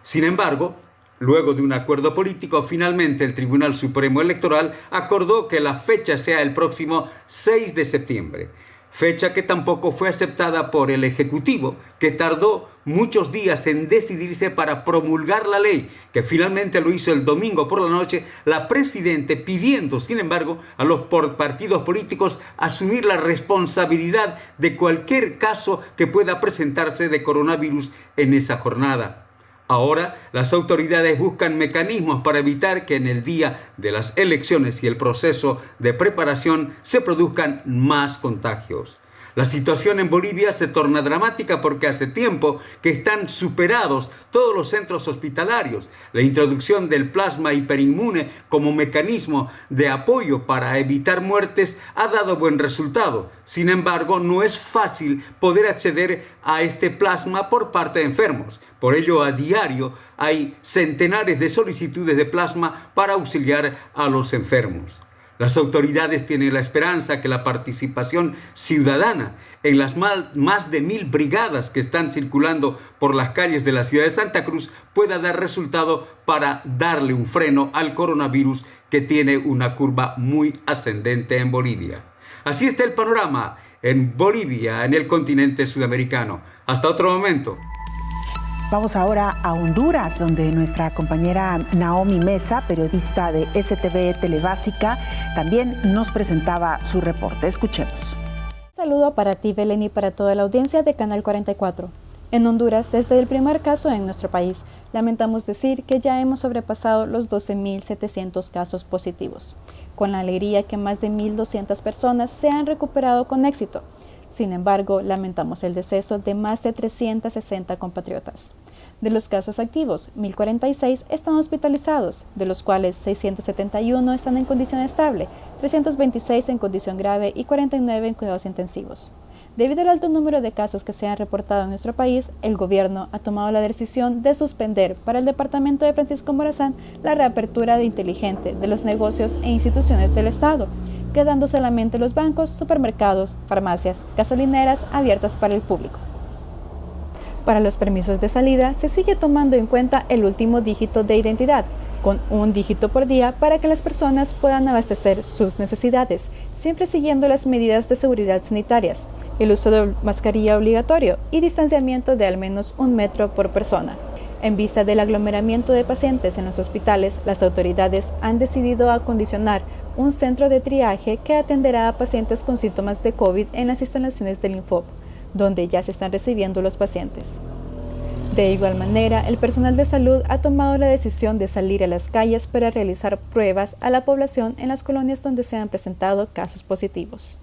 Sin embargo, luego de un acuerdo político, finalmente el Tribunal Supremo Electoral acordó que la fecha sea el próximo 6 de septiembre, fecha que tampoco fue aceptada por el Ejecutivo, que tardó muchos días en decidirse para promulgar la ley, que finalmente lo hizo el domingo por la noche, la Presidenta pidiendo, sin embargo, a los partidos políticos asumir la responsabilidad de cualquier caso que pueda presentarse de coronavirus en esa jornada. Ahora, las autoridades buscan mecanismos para evitar que en el día de las elecciones y el proceso de preparación se produzcan más contagios. La situación en Bolivia se torna dramática porque hace tiempo que están superados todos los centros hospitalarios. La introducción del plasma hiperinmune como mecanismo de apoyo para evitar muertes ha dado buen resultado. Sin embargo, no es fácil poder acceder a este plasma por parte de enfermos. Por ello, a diario hay centenares de solicitudes de plasma para auxiliar a los enfermos. Las autoridades tienen la esperanza que la participación ciudadana en las más de 1000 brigadas que están circulando por las calles de la ciudad de Santa Cruz pueda dar resultado para darle un freno al coronavirus que tiene una curva muy ascendente en Bolivia. Así está el panorama en Bolivia, en el continente sudamericano. Hasta otro momento. Vamos ahora a Honduras, donde nuestra compañera Naomi Mesa, periodista de STV Telebásica, también nos presentaba su reporte. Escuchemos. Un saludo para ti, Belén, y para toda la audiencia de Canal 44. En Honduras, desde el primer caso en nuestro país, lamentamos decir que ya hemos sobrepasado los 12.700 casos positivos, con la alegría que más de 1.200 personas se han recuperado con éxito. Sin embargo, lamentamos el deceso de más de 360 compatriotas. De los casos activos, 1.046 están hospitalizados, de los cuales 671 están en condición estable, 326 en condición grave y 49 en cuidados intensivos. Debido al alto número de casos que se han reportado en nuestro país, el gobierno ha tomado la decisión de suspender para el departamento de Francisco Morazán la reapertura inteligente de los negocios e instituciones del Estado, quedando solamente los bancos, supermercados, farmacias, gasolineras abiertas para el público. Para los permisos de salida se sigue tomando en cuenta el último dígito de identidad, con un dígito por día para que las personas puedan abastecer sus necesidades, siempre siguiendo las medidas de seguridad sanitarias, el uso de mascarilla obligatorio y distanciamiento de al menos 1 metro por persona. En vista del aglomeramiento de pacientes en los hospitales, las autoridades han decidido acondicionar un centro de triaje que atenderá a pacientes con síntomas de COVID en las instalaciones del Infop, donde ya se están recibiendo los pacientes. De igual manera, el personal de salud ha tomado la decisión de salir a las calles para realizar pruebas a la población en las colonias donde se han presentado casos positivos.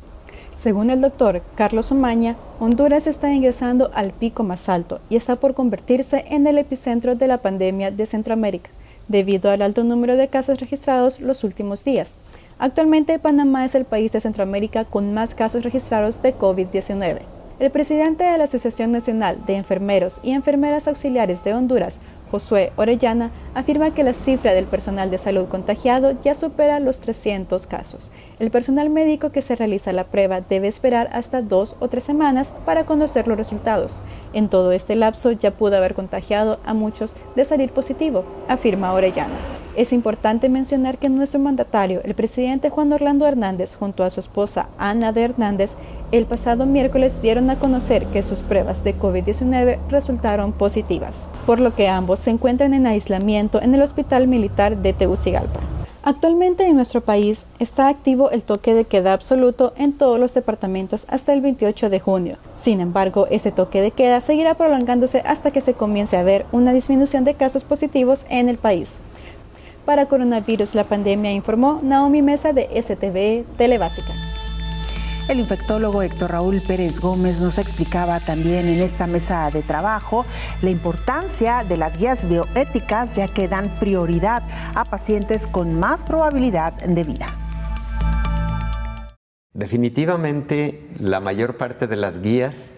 Según el doctor Carlos Omaña, Honduras está ingresando al pico más alto y está por convertirse en el epicentro de la pandemia de Centroamérica, debido al alto número de casos registrados los últimos días. Actualmente, Panamá es el país de Centroamérica con más casos registrados de COVID-19. El presidente de la Asociación Nacional de Enfermeros y Enfermeras Auxiliares de Honduras, Josué Orellana, afirma que la cifra del personal de salud contagiado ya supera los 300 casos. El personal médico que se realiza la prueba debe esperar hasta 2 o 3 semanas para conocer los resultados. En todo este lapso ya pudo haber contagiado a muchos de salir positivo, afirma Orellana. Es importante mencionar que nuestro mandatario, el presidente Juan Orlando Hernández, junto a su esposa Ana de Hernández, el pasado miércoles dieron a conocer que sus pruebas de COVID-19 resultaron positivas, por lo que ambos se encuentran en aislamiento en el Hospital Militar de Tegucigalpa. Actualmente en nuestro país está activo el toque de queda absoluto en todos los departamentos hasta el 28 de junio. Sin embargo, este toque de queda seguirá prolongándose hasta que se comience a ver una disminución de casos positivos en el país. Para Coronavirus la Pandemia, informó Naomi Mesa de STV Telebásica. El infectólogo Héctor Raúl Pérez Gómez nos explicaba también en esta mesa de trabajo la importancia de las guías bioéticas, ya que dan prioridad a pacientes con más probabilidad de vida. Definitivamente, la mayor parte de las guías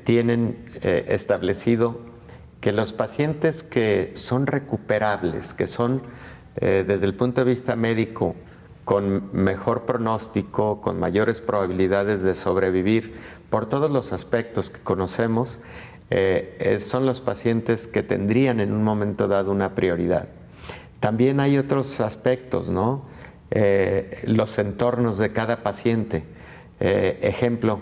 tienen establecido que los pacientes que son recuperables, que son desde el punto de vista médico con mejor pronóstico, con mayores probabilidades de sobrevivir por todos los aspectos que conocemos, son los pacientes que tendrían en un momento dado una prioridad. También hay otros aspectos, ¿no? Los entornos de cada paciente. Ejemplo,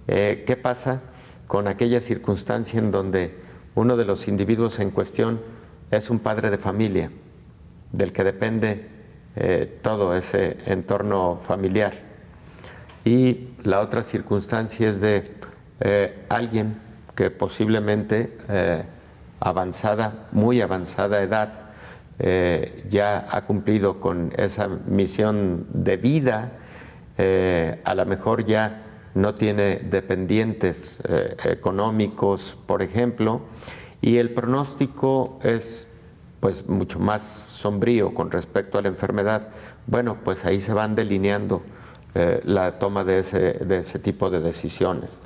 ¿qué pasa con aquella circunstancia en donde uno de los individuos en cuestión es un padre de familia, del que depende todo ese entorno familiar? Y la otra circunstancia es de alguien que posiblemente muy avanzada edad, ya ha cumplido con esa misión de vida, a lo mejor ya no tiene dependientes económicos, por ejemplo, y el pronóstico es pues mucho más sombrío con respecto a la enfermedad. Bueno, pues ahí se van delineando la toma de ese tipo de decisiones.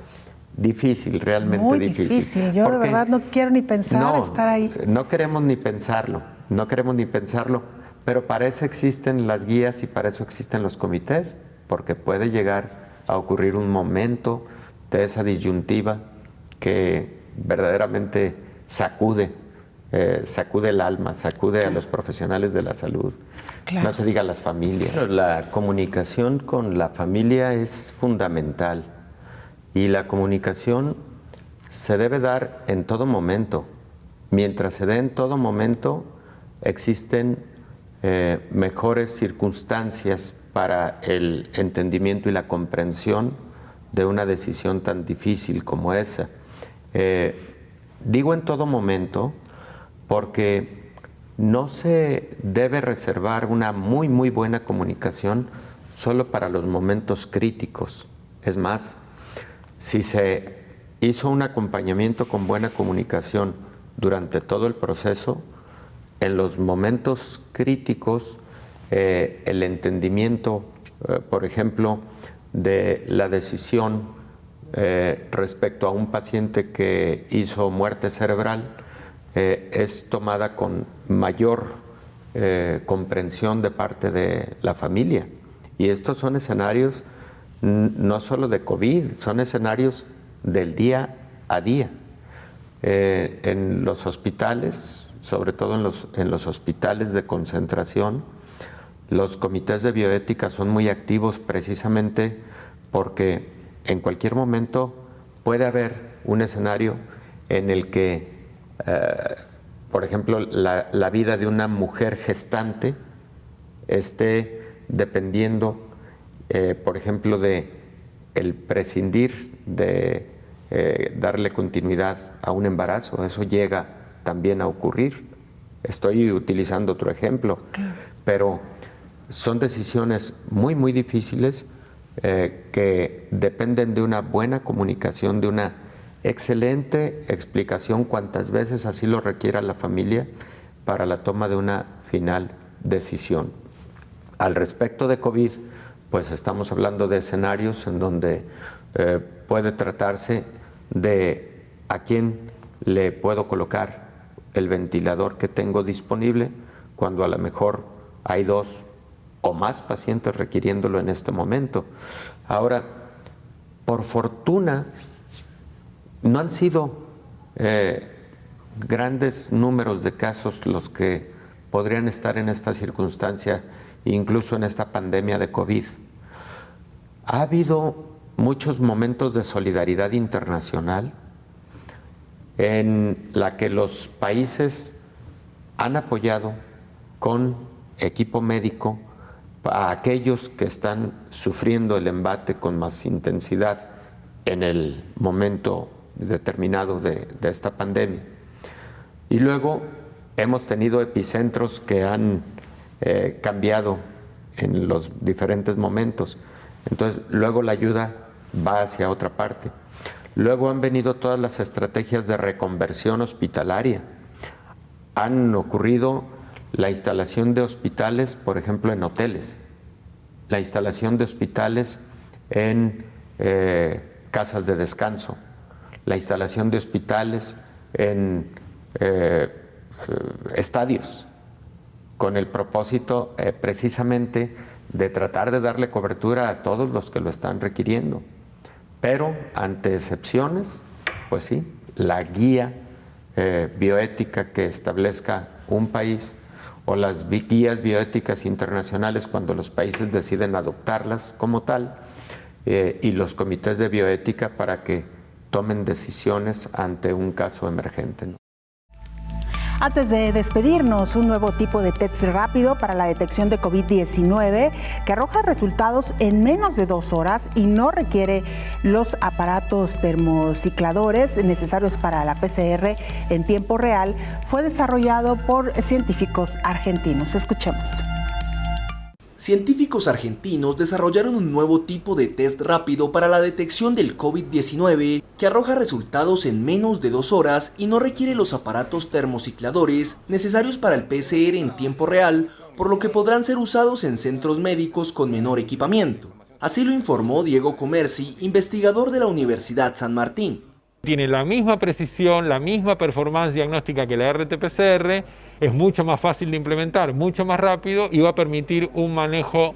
Difícil, realmente muy difícil. Yo de verdad no quiero ni pensar estar ahí. No queremos ni pensarlo, pero para eso existen las guías y para eso existen los comités, porque puede llegar a ocurrir un momento de esa disyuntiva que verdaderamente sacude el alma, sacude a los profesionales de la salud. Claro. No se diga a las familias. La comunicación con la familia es fundamental y la comunicación se debe dar en todo momento. Mientras se dé en todo momento, existen mejores circunstancias para el entendimiento y la comprensión de una decisión tan difícil como esa. Digo en todo momento porque no se debe reservar una muy buena comunicación solo para los momentos críticos. Es más, si se hizo un acompañamiento con buena comunicación durante todo el proceso, en los momentos críticos, el entendimiento, por ejemplo, de la decisión respecto a un paciente que hizo muerte cerebral, es tomada con mayor comprensión de parte de la familia. Y estos son escenarios no solo de COVID, son escenarios del día a día. En los hospitales, sobre todo en los hospitales de concentración, los comités de bioética son muy activos precisamente porque en cualquier momento puede haber un escenario en el que, por ejemplo, la vida de una mujer gestante esté dependiendo, por ejemplo, de el prescindir de darle continuidad a un embarazo. Eso llega también a ocurrir. Estoy utilizando otro ejemplo, pero son decisiones muy difíciles que dependen de una buena comunicación, de una excelente explicación, cuantas veces así lo requiera la familia, para la toma de una final decisión. Al respecto de COVID, pues estamos hablando de escenarios en donde puede tratarse de a quién le puedo colocar el ventilador que tengo disponible, cuando a lo mejor hay 2 o más pacientes requiriéndolo en este momento. Ahora, por fortuna, no han sido grandes números de casos los que podrían estar en esta circunstancia, incluso en esta pandemia de COVID. Ha habido muchos momentos de solidaridad internacional en la que los países han apoyado con equipo médico a aquellos que están sufriendo el embate con más intensidad en el momento determinado de esta pandemia. Y luego hemos tenido epicentros que han cambiado en los diferentes momentos. Entonces, luego la ayuda va hacia otra parte. Luego han venido todas las estrategias de reconversión hospitalaria. Han ocurrido la instalación de hospitales, por ejemplo, en hoteles, la instalación de hospitales en casas de descanso, la instalación de hospitales en estadios, con el propósito precisamente de tratar de darle cobertura a todos los que lo están requiriendo. Pero ante excepciones, pues sí, la guía bioética que establezca un país o las guías bioéticas internacionales, cuando los países deciden adoptarlas como tal, y los comités de bioética para que tomen decisiones ante un caso emergente, ¿no? Antes de despedirnos, un nuevo tipo de test rápido para la detección de COVID-19 que arroja resultados en menos de 2 horas y no requiere los aparatos termocicladores necesarios para la PCR en tiempo real, fue desarrollado por científicos argentinos. Escuchemos. Científicos argentinos desarrollaron un nuevo tipo de test rápido para la detección del COVID-19 que arroja resultados en menos de 2 horas y no requiere los aparatos termocicladores necesarios para el PCR en tiempo real, por lo que podrán ser usados en centros médicos con menor equipamiento. Así lo informó Diego Comerci, investigador de la Universidad San Martín. Tiene la misma precisión, la misma performance diagnóstica que la RT-PCR, es mucho más fácil de implementar, mucho más rápido y va a permitir un manejo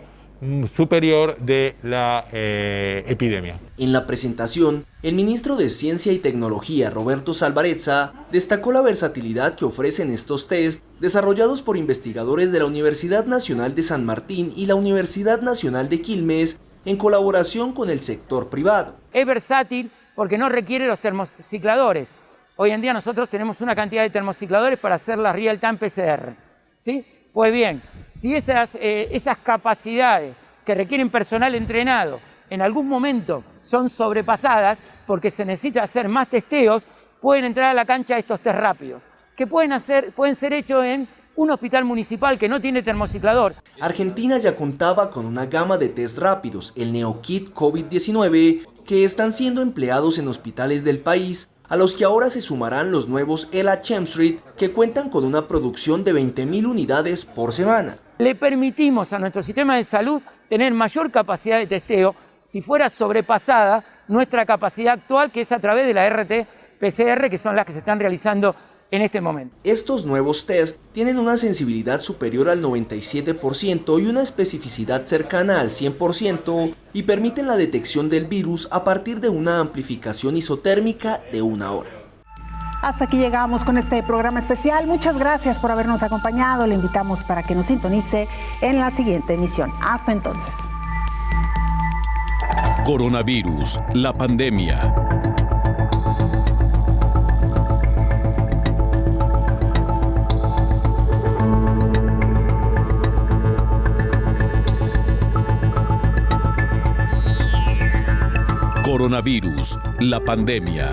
superior de la epidemia. En la presentación, el ministro de Ciencia y Tecnología, Roberto Salvarezza, destacó la versatilidad que ofrecen estos test desarrollados por investigadores de la Universidad Nacional de San Martín y la Universidad Nacional de Quilmes en colaboración con el sector privado. Es versátil porque no requiere los termocicladores. Hoy en día nosotros tenemos una cantidad de termocicladores para hacer la real-time PCR, ¿sí? Pues bien, si esas capacidades que requieren personal entrenado en algún momento son sobrepasadas porque se necesita hacer más testeos, pueden entrar a la cancha estos test rápidos, que pueden ser hechos en un hospital municipal que no tiene termociclador. Argentina ya contaba con una gama de test rápidos, el NeoKit COVID-19, que están siendo empleados en hospitales del país, a los que ahora se sumarán los nuevos ELA Chemstreet, que cuentan con una producción de 20.000 unidades por semana. Le permitimos a nuestro sistema de salud tener mayor capacidad de testeo si fuera sobrepasada nuestra capacidad actual, que es a través de la RT-PCR, que son las que se están realizando en este momento. Estos nuevos test tienen una sensibilidad superior al 97% y una especificidad cercana al 100% y permiten la detección del virus a partir de una amplificación isotérmica de 1 hora. Hasta aquí llegamos con este programa especial. Muchas gracias por habernos acompañado. Le invitamos para que nos sintonice en la siguiente emisión. Hasta entonces. Coronavirus, la pandemia. Coronavirus, la pandemia.